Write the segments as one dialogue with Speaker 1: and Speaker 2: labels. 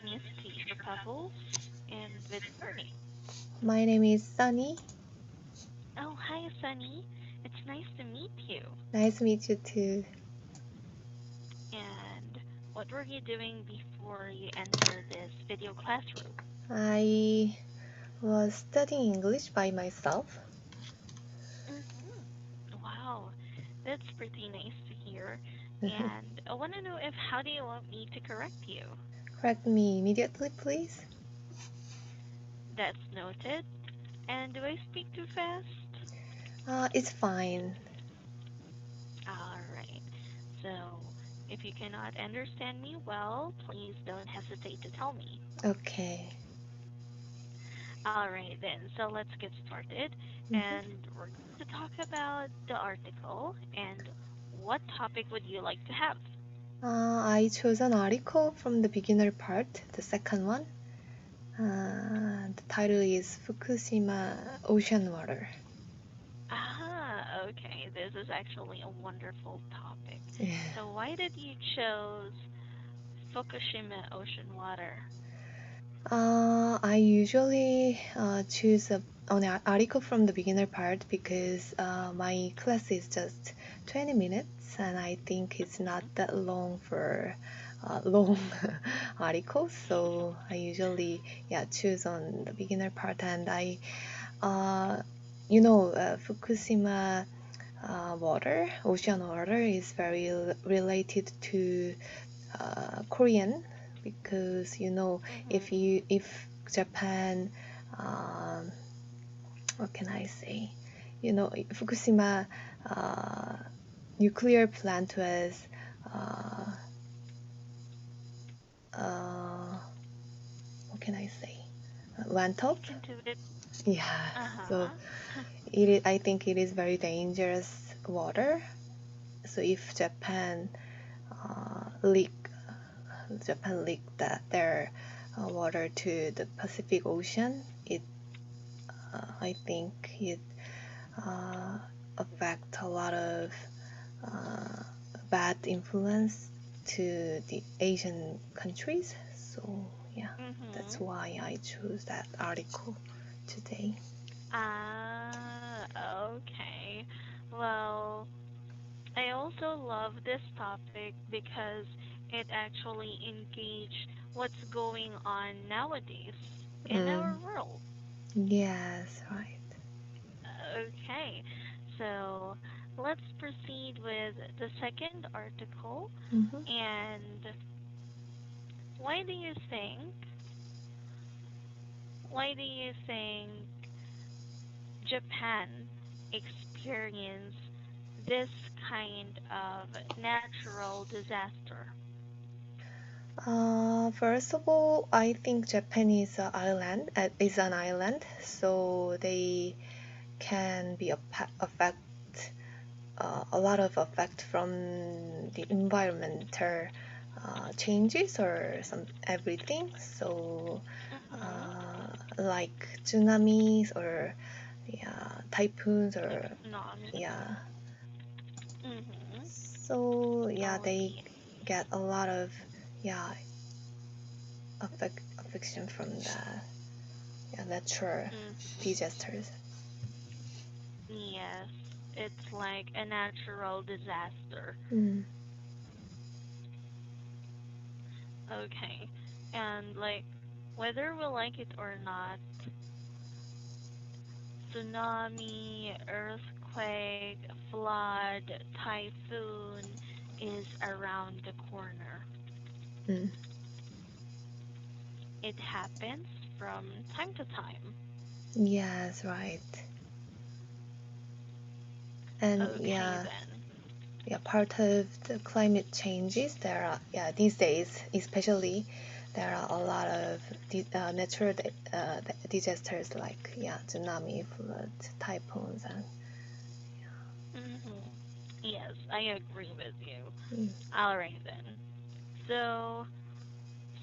Speaker 1: name is Keisha Pebbles, and with Bernie.
Speaker 2: My name is Sunny.
Speaker 1: Oh, hi, Sunny. It's nice to meet you.
Speaker 2: Nice to meet you too.
Speaker 1: And what were you doing before you entered this video classroom?
Speaker 2: I was studying English by myself.
Speaker 1: Wow, that's pretty nice to hear. And I want to know if how do you want me to correct you?
Speaker 2: Correct me immediately, please.
Speaker 1: That's noted. And do I speak too fast?
Speaker 2: It's fine.
Speaker 1: All right. So, if you cannot understand me well, please don't hesitate to tell me.
Speaker 2: Okay.
Speaker 1: All right, then. So let's get started.
Speaker 2: Mhm.
Speaker 1: And we're going to talk about the article. And what topic would you like to have?
Speaker 2: I chose an article from the beginner part, the second one. The title is Fukushima Ocean Water.
Speaker 1: Ah, okay. This is actually a wonderful topic.
Speaker 2: Yeah.
Speaker 1: So why did you choose Fukushima ocean water?
Speaker 2: I usually choose an article from the beginner part because my class is just 20 minutes and I think it's not
Speaker 1: Mhm.
Speaker 2: that long for long articles. So I usually choose on the beginner part and uh, Fukushima ocean water is very related to Korean because
Speaker 1: Mhm.
Speaker 2: if Japan, um, what can I say? Fukushima uh, nuclear plant was uh, uh, what can I say? Went up.
Speaker 1: Into it.
Speaker 2: Yeah. So
Speaker 1: Uh-huh.
Speaker 2: I think it is very dangerous water. So if leak Japan leak their water to the Pacific Ocean, I think it uh, affect a lot of uh, bad influence to the Asian countries. So yeah, that's
Speaker 1: Mhm.
Speaker 2: why I chose that article today.
Speaker 1: Ah, okay. Well, I also love this topic because it actually engage what's going on nowadays in our
Speaker 2: Mm,
Speaker 1: world.
Speaker 2: yes, right.
Speaker 1: Okay, so let's proceed with the second article.
Speaker 2: Hmm.
Speaker 1: And why do you think why do you think Japan experienced this kind of natural disaster?
Speaker 2: First of all, I think Japan is an island, so they can be affect a lot of effect from the environmental changes or some everything. So
Speaker 1: Mhm.
Speaker 2: like tsunamis or typhoons
Speaker 1: Like
Speaker 2: or
Speaker 1: tsunami.
Speaker 2: yeah.
Speaker 1: Mhm.
Speaker 2: So yeah,
Speaker 1: Oh
Speaker 2: they
Speaker 1: yes.
Speaker 2: get a lot of yeah affection from the natural
Speaker 1: Mhm.
Speaker 2: disasters.
Speaker 1: Yes. It's like a natural disaster.
Speaker 2: Mm.
Speaker 1: Okay. And like whether we like it or not, tsunami, earthquake, flood, typhoon is around the corner.
Speaker 2: Mm.
Speaker 1: It happens from time to time.
Speaker 2: Yes, right. And
Speaker 1: Okay then.
Speaker 2: part of the climate changes, there are, these days, especially, there are a lot of natural disasters like, tsunami, flood, typhoons, and
Speaker 1: Mhm. Yes, I agree with you.
Speaker 2: mm,
Speaker 1: All right then. So,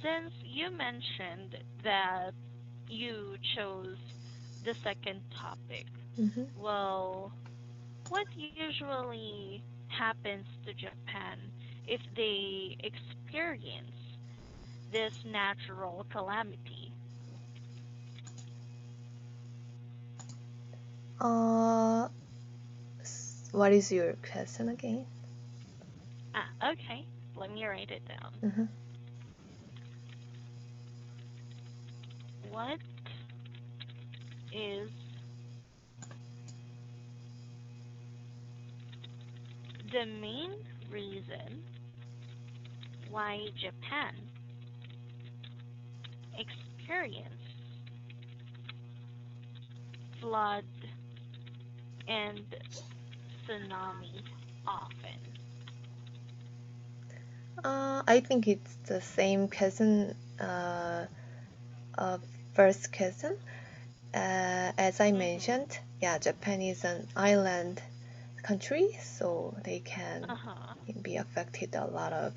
Speaker 1: since you mentioned that you chose the second topic,
Speaker 2: mhm.
Speaker 1: well, what usually happens to Japan if they experience this natural calamity?
Speaker 2: Uh, what is your question again?
Speaker 1: Okay. Let me write it down.
Speaker 2: Mm-hmm.
Speaker 1: What is the main reason why Japan experienced flood and tsunami often?
Speaker 2: I think it's the same question, uh, first question. As I
Speaker 1: Mhm.
Speaker 2: mentioned, yeah, Japan is an island country, so they can
Speaker 1: Uh huh.
Speaker 2: be affected a lot of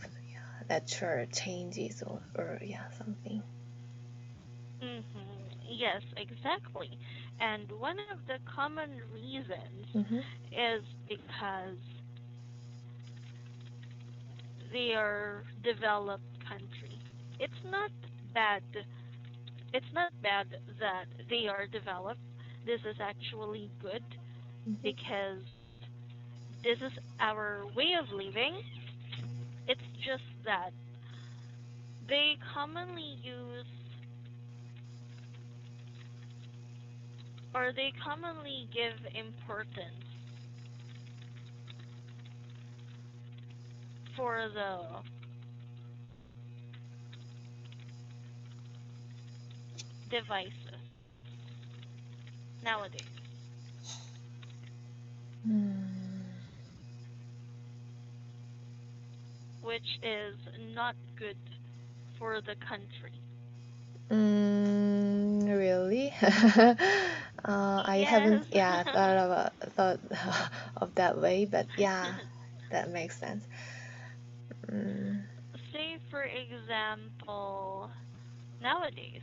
Speaker 2: natural changes or yeah, something.
Speaker 1: Mhm. Yes, exactly. And one of the common reasons
Speaker 2: Mm-hmm.
Speaker 1: is because they are developed country. It's not bad. It's not bad that they are developed. This is actually good
Speaker 2: Mm-hmm.
Speaker 1: because this is our way of living. It's just that they commonly use or they commonly give importance for the devices nowadays, which is not good for the country.
Speaker 2: Really? I haven't,
Speaker 1: Yes.
Speaker 2: yeah, thought of that way, but yeah, that makes sense. Mm,
Speaker 1: Say, for example, nowadays,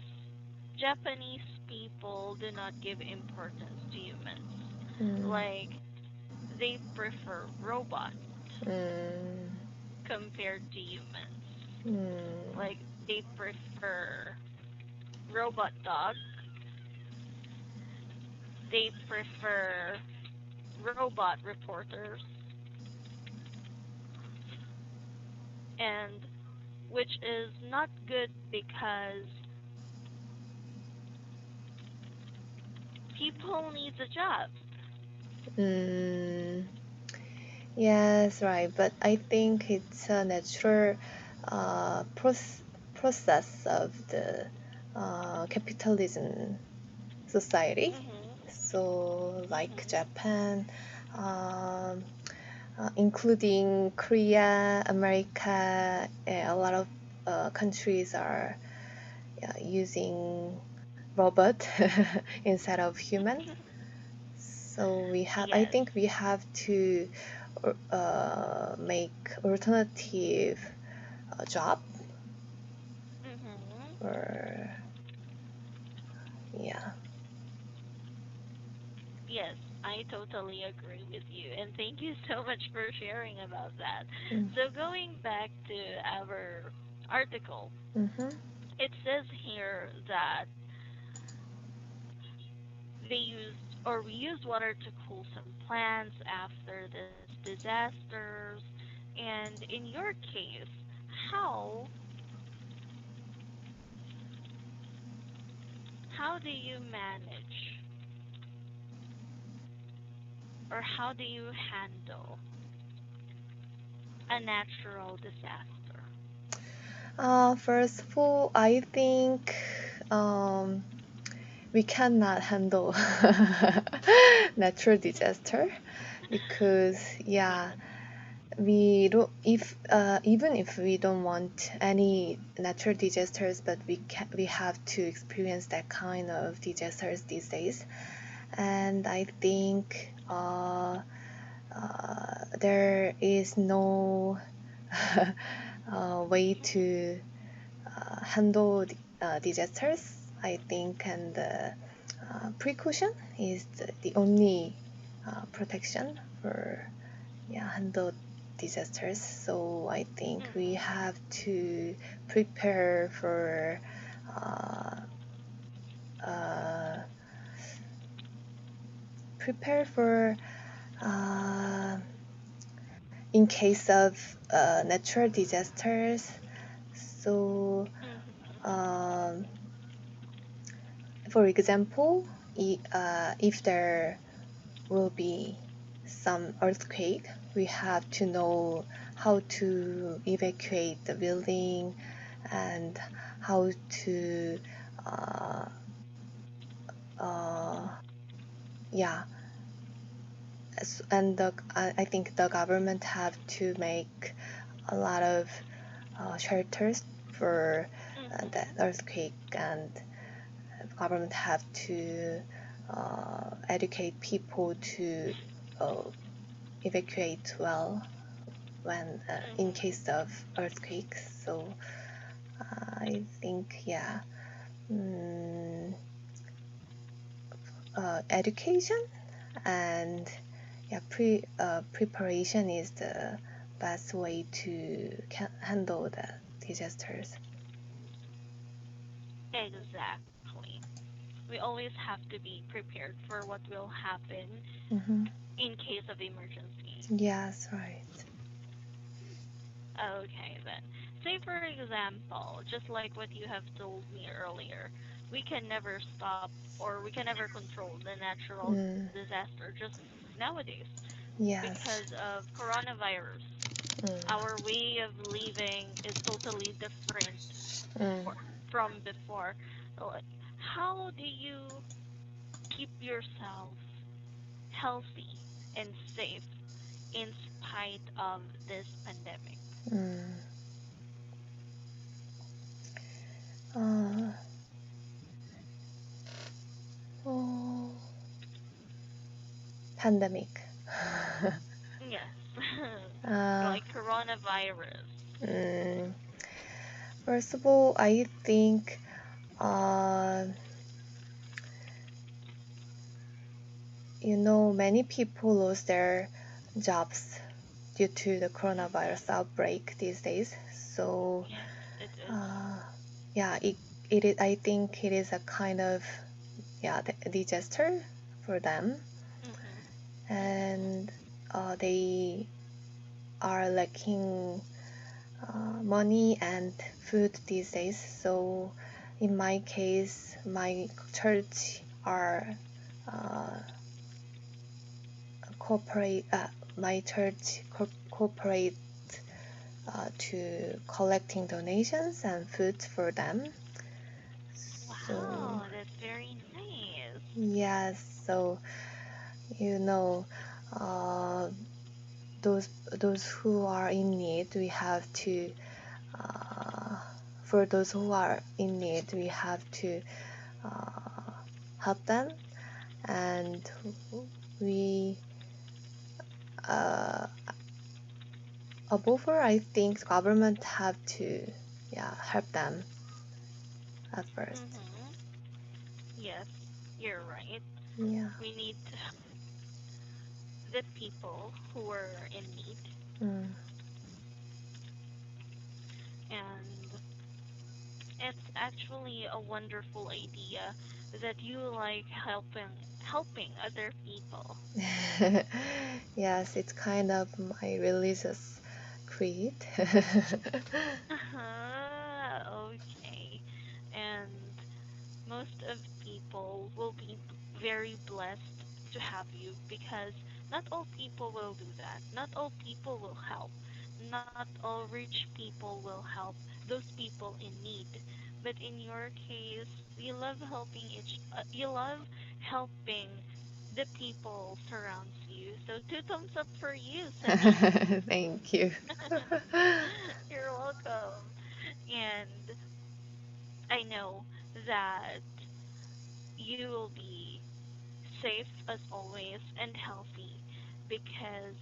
Speaker 1: Japanese people do not give importance to humans.
Speaker 2: mm,
Speaker 1: Like, they prefer robots
Speaker 2: mm,
Speaker 1: compared to humans.
Speaker 2: mm,
Speaker 1: Like, they prefer robot dogs, they prefer robot reporters, and which is not good because people need a job.
Speaker 2: mm. Yes, right. But I think it's a natural process of the capitalism society.
Speaker 1: Mhm.
Speaker 2: So, like
Speaker 1: Mhm.
Speaker 2: Japan, um, including Korea, America, a lot of countries are using robot instead of human. So I
Speaker 1: Yes.
Speaker 2: think we have to make alternative job
Speaker 1: Mhm.
Speaker 2: or yeah.
Speaker 1: Yes, I totally agree with you, and thank you so much for sharing about that.
Speaker 2: Mm,
Speaker 1: So, going back to our article,
Speaker 2: mm-hmm,
Speaker 1: it says here that they used or we used water to cool some plants after this disasters. And in your case, how how do you manage or how do you handle a natural disaster?
Speaker 2: first of all, I think um, we cannot handle natural disaster because yeah, we don't if even if we don't want any natural disasters, but we have to experience that kind of disasters these days. And I think there is no way to handle disasters, I think, and precaution is the only protection for yeah handle. disasters. So I think we
Speaker 1: Mm-hmm.
Speaker 2: have to prepare for uh, uh, prepare for uh, in case of natural disasters. So,
Speaker 1: Mm-hmm.
Speaker 2: um, for example, if there will be some earthquake, we have to know how to evacuate the building and how to, uh, uh, yeah, and I think the government have to make a lot of shelters for the
Speaker 1: Mm-hmm.
Speaker 2: earthquake, and the government have to educate people to uh, evacuate well when in
Speaker 1: Mm-hmm.
Speaker 2: case of earthquakes. So I think, yeah, mm, education and yeah, preparation is the best way to handle the disasters.
Speaker 1: Exactly. We always have to be prepared for what will happen
Speaker 2: Hmm.
Speaker 1: in case of emergency.
Speaker 2: Yes, right.
Speaker 1: Okay, then. Say, for example, just like what you have told me earlier, we can never stop or we can never control the natural
Speaker 2: Mm,
Speaker 1: disaster just nowadays
Speaker 2: yes.
Speaker 1: because of coronavirus.
Speaker 2: Mm,
Speaker 1: Our way of living is totally different
Speaker 2: mm.
Speaker 1: for, from before. So, how do you keep yourself healthy and safe in spite of this pandemic?
Speaker 2: Mm. Uh, oh, pandemic.
Speaker 1: Yes,
Speaker 2: uh,
Speaker 1: like coronavirus.
Speaker 2: mm, First of all, I think uh, many people lose their jobs due to the coronavirus
Speaker 1: Hmm.
Speaker 2: outbreak these days. So,
Speaker 1: Yes, it is.
Speaker 2: uh, yeah, it is, I think it is a kind of disaster for them,
Speaker 1: Mhm. Mhm.
Speaker 2: and they are lacking money and food these days. So, in my case, my church are uh, cooperate. My church cooperate to collecting donations and food for them. So
Speaker 1: Wow, that's very nice.
Speaker 2: yes, so you know, uh, those who are in need, we have to. Uh, for those who are in need, we have to uh, help them, and we uh, above all, I think government have to help them at first.
Speaker 1: Mhm. Yes, you're right.
Speaker 2: Yeah.
Speaker 1: We need the people who are in need,
Speaker 2: Mm.
Speaker 1: and it's actually a wonderful idea that you like helping other people.
Speaker 2: Yes, it's kind of my religious creed.
Speaker 1: Okay. And most of people will be very blessed to have you because not all people will do that. Not all people will help. Not all rich people will help those people in need. But in your case, you love you love helping the people surrounds you. So two thumbs up for you, Sunny.
Speaker 2: Thank you.
Speaker 1: You're welcome. And I know that you will be safe as always and healthy because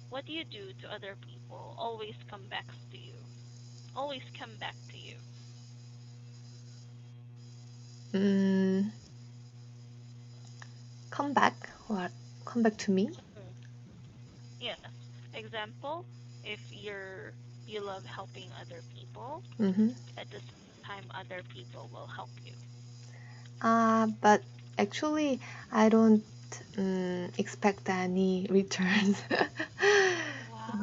Speaker 1: what you do to other people always come back to you. Always come back to you.
Speaker 2: Mm, come back or come back to me?
Speaker 1: Mm. Yes. Example, if you love helping other people,
Speaker 2: Mm-hmm.
Speaker 1: at the same time other people will help you.
Speaker 2: But actually, I don't expect any returns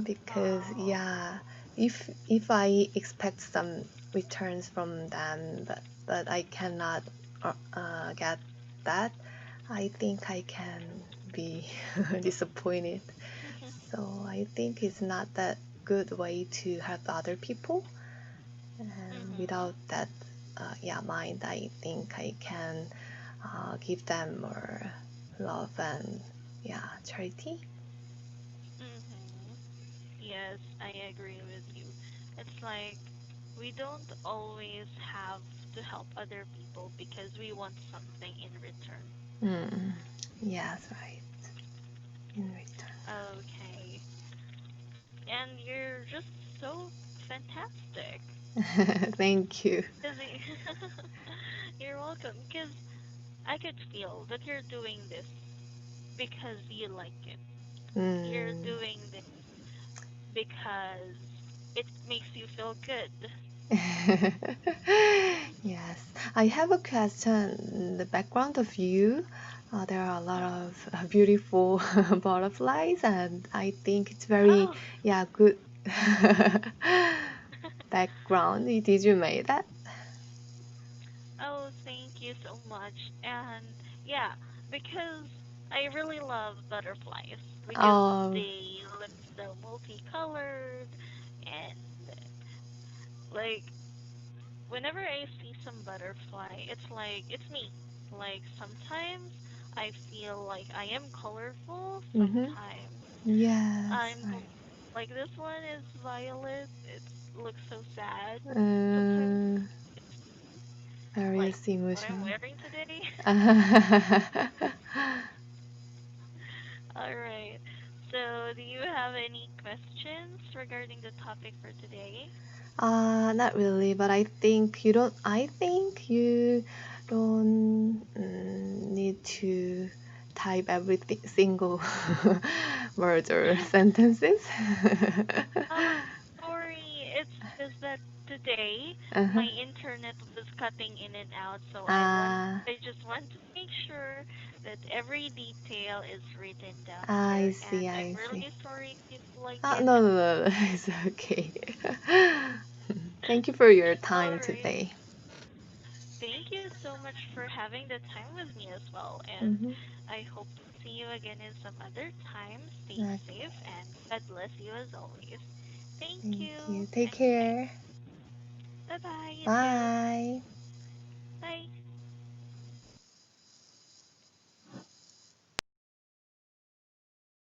Speaker 2: because
Speaker 1: Wow.
Speaker 2: yeah, if I expect some returns from them, but I cannot get that, I think I can be disappointed. So I think it's not that good way to help other people. And
Speaker 1: Mhm.
Speaker 2: without that, yeah, mind, I think I can give them more love and yeah, charity.
Speaker 1: Mhm. Yes, I agree with you. It's like we don't always have to help other people because we want something in return.
Speaker 2: Mm. Yes, right. In return.
Speaker 1: Okay. And you're just so fantastic.
Speaker 2: Thank you.
Speaker 1: 'Cause you're welcome. Because I could feel that you're doing this because you like it. You're
Speaker 2: Mm.
Speaker 1: doing this because it makes you feel good.
Speaker 2: Yes, I have a question. The background of you, there are a lot
Speaker 1: Mhm.
Speaker 2: of beautiful butterflies, and I think it's very,
Speaker 1: Oh,
Speaker 2: yeah, good background. Did you make that?
Speaker 1: oh, thank you so much. And yeah, because I really love butterflies because
Speaker 2: Oh,
Speaker 1: they look so multicolored and like whenever I see some butterfly, it's like it's me. Like sometimes I feel like I am colorful,
Speaker 2: mm-hmm.
Speaker 1: sometimes
Speaker 2: Yes,
Speaker 1: I'm
Speaker 2: right.
Speaker 1: like this one is violet. It looks so sad. Sometimes
Speaker 2: Uh,
Speaker 1: it's like
Speaker 2: various
Speaker 1: what I'm
Speaker 2: emotion.
Speaker 1: wearing today. All right. So, do you have any questions regarding the topic for today?
Speaker 2: Not really, but I think you don't need to type everything single words or sentences.
Speaker 1: Oh, sorry. It's just that today
Speaker 2: Uh-huh.
Speaker 1: my internet was cutting in and out, so
Speaker 2: Ah,
Speaker 1: I just want to make sure that every detail is written down
Speaker 2: I
Speaker 1: here,
Speaker 2: see,
Speaker 1: and I'm
Speaker 2: I see.
Speaker 1: really sorry if like
Speaker 2: Ah,
Speaker 1: it.
Speaker 2: no, no, no, no, it's okay. Thank you for your
Speaker 1: All
Speaker 2: time
Speaker 1: right.
Speaker 2: today.
Speaker 1: Thank you so much for having the time with me as well, and
Speaker 2: Mm-hmm.
Speaker 1: I hope to see you again in some other time. Stay
Speaker 2: Okay,
Speaker 1: safe and God bless you as always. Thank
Speaker 2: thank
Speaker 1: you
Speaker 2: you. Take
Speaker 1: and bye.
Speaker 2: care.
Speaker 1: Bye bye, you too.
Speaker 2: Bye.